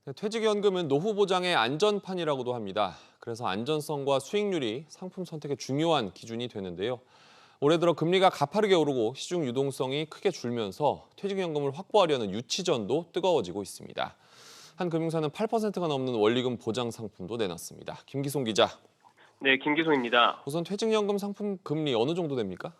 네, 퇴직연금은 노후 보장의 안전판이라고도 합니다. 그래서 안전성과 수익률이 상품 선택의 중요한 기준이 되는데요. 올해 들어 금리가 가파르게 오르고 시중 유동성이 크게 줄면서 퇴직연금을 확보하려는 유치전도 뜨거워지고 있습니다. 한 금융사는 8%가 넘는 원리금 보장 상품도 내놨습니다. 김기송 기자. 네, 김기송입니다. 우선 퇴직연금 상품 금리 어느 정도 됩니까?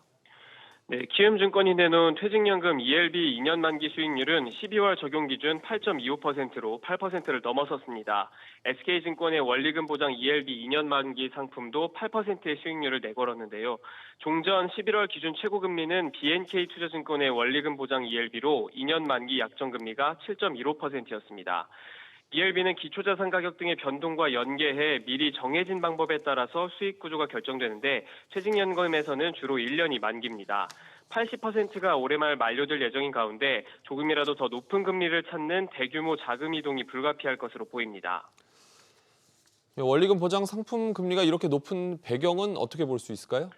네, 키움증권이 내놓은 퇴직연금 ELB 2년 만기 수익률은 12월 적용 기준 8.25%로 8%를 넘어섰습니다. SK증권의 원리금 보장 ELB 2년 만기 상품도 8%의 수익률을 내걸었는데요. 종전 11월 기준 최고금리는 BNK투자증권의 원리금 보장 ELB로 2년 만기 약정금리가 7.15%였습니다. ELB는 기초자산 가격 등의 변동과 연계해 미리 정해진 방법에 따라서 수익 구조가 결정되는데 퇴직연금에서는 주로 1년이 만기입니다. 80%가 올해 말 만료될 예정인 가운데 조금이라도 더 높은 금리를 찾는 대규모 자금 이동이 불가피할 것으로 보입니다. 원리금 보장 상품 금리가 이렇게 높은 배경은 어떻게 볼 수 있을까요?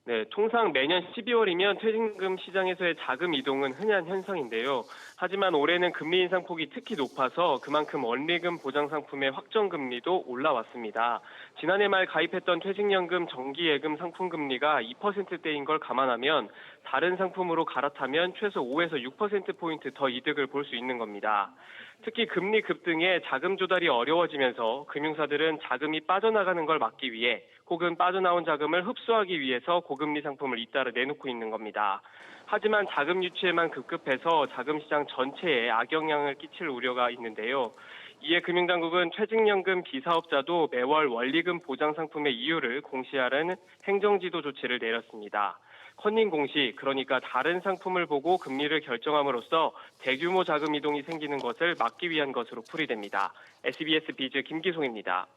네, 통상 매년 12월이면 퇴직금 시장에서의 자금 이동은 흔한 현상인데요. 하지만 올해는 금리 인상폭이 특히 높아서 그만큼 원리금 보장 상품의 확정 금리도 올라왔습니다. 지난해 말 가입했던 퇴직연금 정기예금 상품 금리가 2%대인 걸 감안하면 다른 상품으로 갈아타면 최소 5에서 6%포인트 더 이득을 볼 수 있는 겁니다. 특히 금리 급등에 자금 조달이 어려워지면서 금융사들은 자금이 빠져나가는 걸 막기 위해 혹은 빠져나온 자금을 흡수하기 위해서 고금리 상품을 잇따라 내놓고 있는 겁니다. 하지만 자금 유치에만 급급해서 자금 시장 전체에 악영향을 끼칠 우려가 있는데요. 이에 금융당국은 퇴직연금 비사업자도 매월 원리금 보장 상품의 이유를 공시하라는 행정지도 조치를 내렸습니다. 컨닝 공시, 그러니까 다른 상품을 보고 금리를 결정함으로써 대규모 자금 이동이 생기는 것을 막기 위한 것으로 풀이됩니다. SBS 비즈 김기송입니다.